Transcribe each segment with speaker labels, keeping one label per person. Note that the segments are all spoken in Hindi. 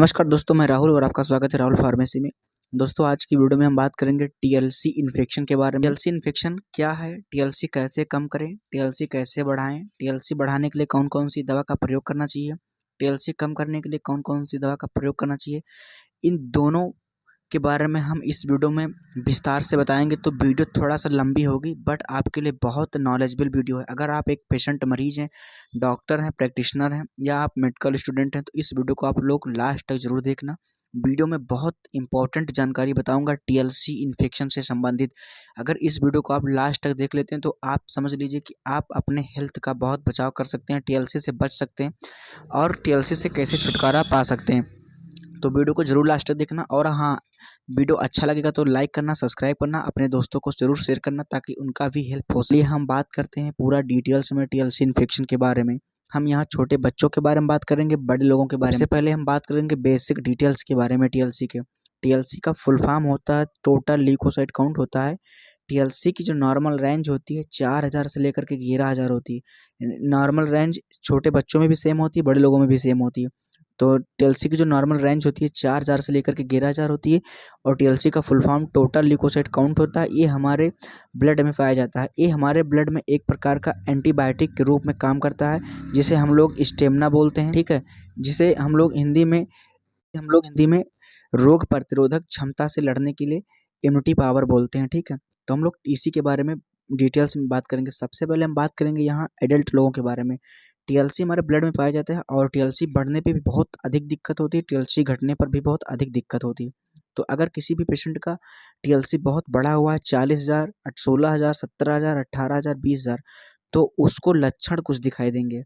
Speaker 1: नमस्कार दोस्तों, मैं राहुल और आपका स्वागत है राहुल फार्मेसी में। दोस्तों, आज की वीडियो में हम बात करेंगे टीएलसी इन्फेक्शन के बारे में। टीएलसी इन्फेक्शन क्या है, टीएलसी कैसे कम करें, टीएलसी कैसे बढ़ाएं, टीएलसी बढ़ाने के लिए कौन कौन सी दवा का प्रयोग करना चाहिए, टीएलसी कम करने के लिए कौन कौन सी दवा का प्रयोग करना चाहिए, इन दोनों के बारे में हम इस वीडियो में विस्तार से बताएंगे। तो वीडियो थोड़ा सा लंबी होगी बट आपके लिए बहुत नॉलेजेबल वीडियो है। अगर आप एक पेशेंट मरीज हैं, डॉक्टर हैं, प्रैक्टिशनर हैं या आप मेडिकल स्टूडेंट हैं तो इस वीडियो को आप लोग लास्ट तक जरूर देखना। वीडियो में बहुत इंपॉर्टेंट जानकारी बताऊंगा टीएलसी इन्फेक्शन से संबंधित। अगर इस वीडियो को आप लास्ट तक देख लेते हैं तो आप समझ लीजिए कि आप अपने हेल्थ का बहुत बचाव कर सकते हैं, टीएलसी से बच सकते हैं और टीएलसी से कैसे छुटकारा पा सकते हैं। तो वीडियो को जरूर लास्ट तक देखना। और हाँ, वीडियो अच्छा लगेगा तो लाइक करना, सब्सक्राइब करना, अपने दोस्तों को जरूर शेयर करना ताकि उनका भी हेल्प हो। इसलिए हम बात करते हैं पूरा डिटेल्स में टीएलसी इन्फेक्शन के बारे में। हम यहाँ छोटे बच्चों के बारे में बात करेंगे, बड़े लोगों के बारे में। सबसे पहले हम बात करेंगे बेसिक डिटेल्स के बारे में टीएलसी के। टीएलसी का फुल फॉर्म होता है टोटल ल्यूकोसाइट काउंट होता है। टीएलसी की जो नॉर्मल रेंज होती है 4000 से लेकर के 11000 होती है। नॉर्मल रेंज छोटे बच्चों में भी सेम होती है, बड़े लोगों में भी सेम होती है। तो टीएलसी की जो नॉर्मल रेंज होती है 4000 से लेकर के 11000 होती है। और टीएलसी का full form total leucocyte count होता है। ये हमारे ब्लड में पाया जाता है। ये हमारे ब्लड में एक प्रकार का एंटीबायोटिक के रूप में काम करता है, जिसे हम लोग स्टेमिना बोलते हैं, ठीक है। जिसे हम लोग हिंदी में रोग प्रतिरोधक क्षमता से लड़ने के लिए इम्यूनिटी पावर बोलते हैं, ठीक है। तो हम लोग इसी के बारे में डिटेल्स में बात करेंगे। सबसे पहले हम बात करेंगे यहाँ एडल्ट लोगों के बारे में। टीएलसी हमारे ब्लड में पाया जाता है और टीएलसी बढ़ने पे भी बहुत अधिक दिक्कत होती है, टीएलसी घटने पर भी बहुत अधिक दिक्कत होती है। तो अगर किसी भी पेशेंट का टीएलसी बहुत बढ़ा हुआ है 40,000, 16,000, 17,000, 18,000, 20,000, तो उसको लक्षण कुछ दिखाई देंगे।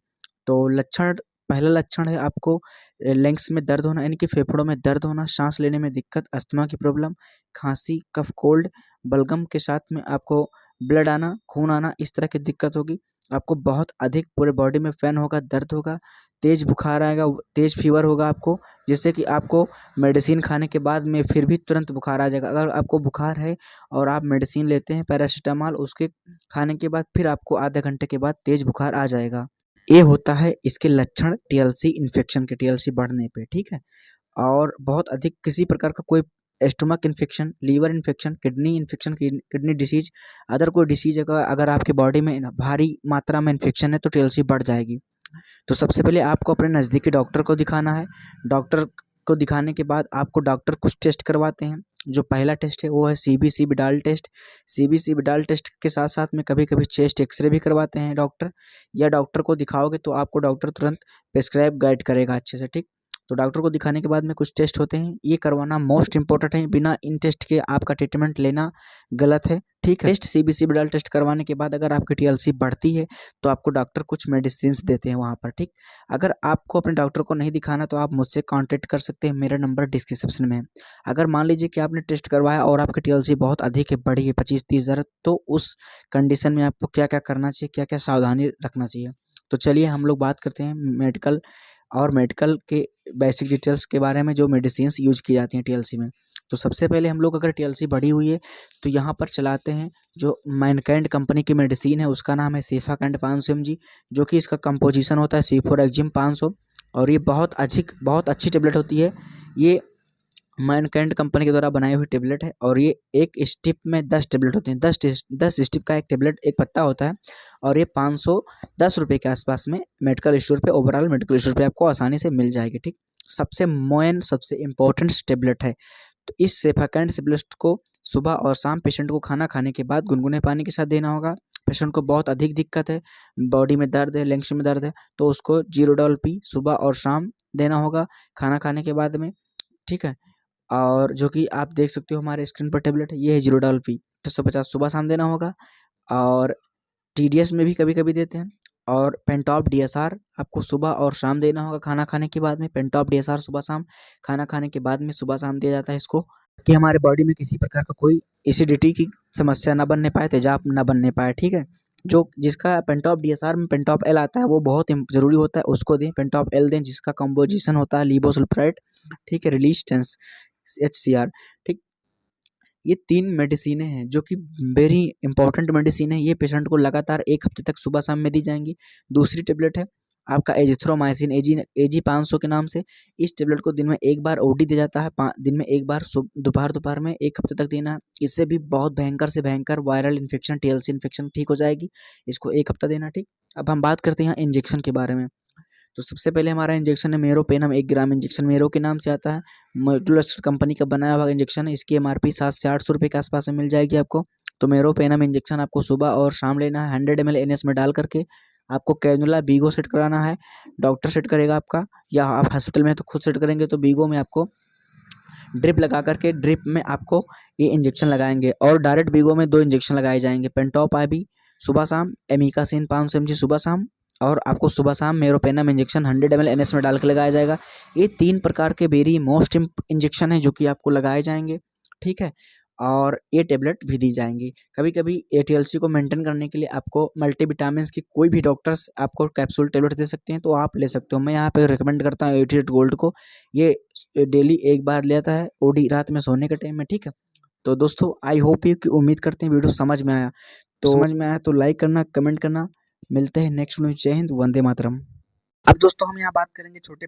Speaker 1: तो लक्षण, पहला लक्षण है आपको लंग्स में दर्द होना, यानी कि फेफड़ों में दर्द होना, सांस लेने में दिक्कत, अस्थमा की प्रॉब्लम, खांसी, कफ, कोल्ड, बलगम के साथ में आपको ब्लड आना, खून आना, इस तरह की दिक्कत होगी। आपको बहुत अधिक पूरे बॉडी में पेन होगा, दर्द होगा, तेज बुखार आएगा, तेज फीवर होगा आपको, जिससे कि आपको मेडिसिन खाने के बाद में फिर भी तुरंत बुखार आ जाएगा। अगर आपको बुखार है और आप मेडिसिन लेते हैं पैरासीटामॉल, उसके खाने के बाद फिर आपको आधे घंटे के बाद तेज बुखार आ जाएगा। ये होता है इसके लक्षण टीएलसी इन्फेक्शन के, टीएलसी बढ़ने पे, ठीक है। और बहुत अधिक किसी प्रकार का कोई stomach infection, liver infection, kidney infection, kidney disease, other कोई डिसीज अगर आपके बॉडी में भारी मात्रा में इन्फेक्शन है तो टीएलसी बढ़ जाएगी। तो सबसे पहले आपको अपने नज़दीकी डॉक्टर को दिखाना है। डॉक्टर को दिखाने के बाद आपको डॉक्टर कुछ टेस्ट करवाते हैं। जो पहला टेस्ट है वो है CBC Widal test. CBC Widal test के साथ साथ में कभी कभी चेस्ट एक्सरे भी करवाते हैं डॉक्टर। या डॉक्टर को दिखाओगे तो आपको डॉक्टर तुरंत प्रेस्क्राइब गाइड करेगा अच्छे से, ठीक। तो डॉक्टर को दिखाने के बाद में कुछ टेस्ट होते हैं, ये करवाना मोस्ट इंपॉर्टेंट है। बिना इन टेस्ट के आपका ट्रीटमेंट लेना गलत है, ठीक है। टेस्ट सीबीसी विडाल टेस्ट करवाने के बाद अगर आपकी टीएलसी बढ़ती है तो आपको डॉक्टर कुछ मेडिसिन देते हैं वहाँ पर, ठीक। अगर आपको अपने डॉक्टर को नहीं दिखाना तो आप मुझसे कांटेक्ट कर सकते हैं, मेरा नंबर डिस्क्रिप्शन में है। अगर मान लीजिए कि आपने टेस्ट करवाया और आपकी टीएलसी बहुत अधिक है, बढ़ी है 25-30,000, तो उस कंडीशन में आपको क्या क्या करना चाहिए, क्या क्या सावधानी रखना चाहिए। तो चलिए हम लोग बात करते हैं मेडिकल के बेसिक डिटेल्स के बारे में, जो मेडिसिन्स यूज की जाती हैं टीएलसी में। तो सबसे पहले हम लोग अगर टीएलसी बढ़ी हुई है तो यहाँ पर चलाते हैं जो मैनकाइंड कंपनी की मेडिसिन है, उसका नाम है सेफाकैंड 500 mg, जो कि इसका कंपोजिशन होता है C4 500। और ये बहुत अच्छी टेबलेट होती है। ये मैनकाइंड कंपनी के द्वारा बनाई हुई टेबलेट है और ये एक स्टिप में 10 टेबलेट होते हैं। 10 स्टिप का एक टेबलेट, एक पत्ता होता है। और ये 510 रुपये के आसपास में मेडिकल स्टोर पे, ओवरऑल मेडिकल स्टोर पे आपको आसानी से मिल जाएगी, ठीक। सबसे इम्पोर्टेंट टेबलेट है। तो इस सेफाकैंड टेबलेट को सुबह और शाम पेशेंट को खाना खाने के बाद गुनगुने पानी के साथ देना होगा। पेशेंट को बहुत अधिक दिक्कत है, बॉडी में दर्द है, लंग्स में दर्द है, तो उसको जीरोडॉल-पी सुबह और शाम देना होगा खाना खाने के बाद में, ठीक है। और जो कि आप देख सकते हो हमारे स्क्रीन पर टेबलेट है, ये है जीरोडॉल-पी 650 सुबह शाम देना होगा। और टीडीएस में भी कभी कभी देते हैं। और पेंटॉप डीएसआर आपको सुबह और शाम देना होगा खाना खाने के बाद में। पेंटॉप डीएसआर सुबह शाम, खाना खाने के बाद में सुबह शाम दिया जाता है इसको, कि हमारे बॉडी में किसी प्रकार का कोई एसिडिटी की समस्या ना बनने पाए, तेजाब ना बनने पाए, ठीक है। जो जिसका पेंटॉप डीएसआर में पेंटॉप एल आता है वो बहुत ज़रूरी होता है, उसको दें। पेंटॉप एल दें जिसका कंपोजिशन होता है लिबोसुल्फाइड, ठीक है, रिलीस्टेंस HCR, ठीक। ये 3 मेडिसिनें हैं जो कि वेरी इंपॉर्टेंट मेडिसिन है। ये पेशेंट को लगातार 1 हफ्ते तक सुबह शाम में दी जाएंगी। दूसरी टेबलेट है आपका एजिथ्रोमाइसिन एजी 500 के नाम से। इस टेबलेट को दिन में एक बार ओडी दिया जाता है, दिन में एक बार दोपहर में 1 हफ्ते तक देना। इससे भी बहुत भयंकर से भयंकर वायरल इन्फेक्शन, टीएलसी इन्फेक्शन ठीक हो जाएगी। इसको 1 हफ्ता देना, ठीक। अब हम बात करते हैं यहाँ इंजेक्शन के बारे में। तो सबसे पहले हमारा इंजेक्शन है मेरोपेनम 1 ग्राम इंजेक्शन, मेरो के नाम से आता है, मल्टीलस्टर कंपनी का बनाया हुआ इंजेक्शन है। इसकी एमआरपी 700 से 800 रुपये के आसपास में मिल जाएगी आपको। तो मेरोपेनम इंजेक्शन आपको सुबह और शाम लेना है। 100 ml एनएस में डाल करके आपको कैनुला बीगो सेट कराना है, डॉक्टर सेट करेगा आपका, या आप हॉस्पिटल में तो खुद सेट करेंगे। तो बीगो में आपको ड्रिप लगा करके, ड्रिप में आपको ये इंजेक्शन लगाएंगे, और डायरेक्ट बीगो में 2 इंजेक्शन लगाए जाएंगे, पेंटॉप आईबी सुबह शाम, एमिकासिन 500 mg सुबह शाम, और आपको सुबह शाम मेरोपेनम इंजेक्शन 100 ml एनएस में डाल के लगाया जाएगा। ये 3 प्रकार के वेरी मोस्ट इंजेक्शन है जो कि आपको लगाए जाएंगे, ठीक है। और ये टेबलेट भी दी जाएंगी। कभी कभी एटीएलसी को मेंटेन करने के लिए आपको मल्टीविटामिन्स की कोई भी डॉक्टर्स आपको कैप्सूल टेबलेट दे सकते हैं, तो आप ले सकते हो। मैं यहाँ पे रिकमेंड करता हूँ 88 गोल्ड को। ये डेली एक बार लेता है ओडी, रात में सोने के टाइम में, ठीक है। तो दोस्तों आई होप यू कि उम्मीद करते हैं वीडियो समझ में आया तो लाइक करना, कमेंट करना। मिलते हैं नेक्स्ट वीडियो में। जय हिंद, वंदे मातरम। अब दोस्तों हम यहाँ बात करेंगे छोटे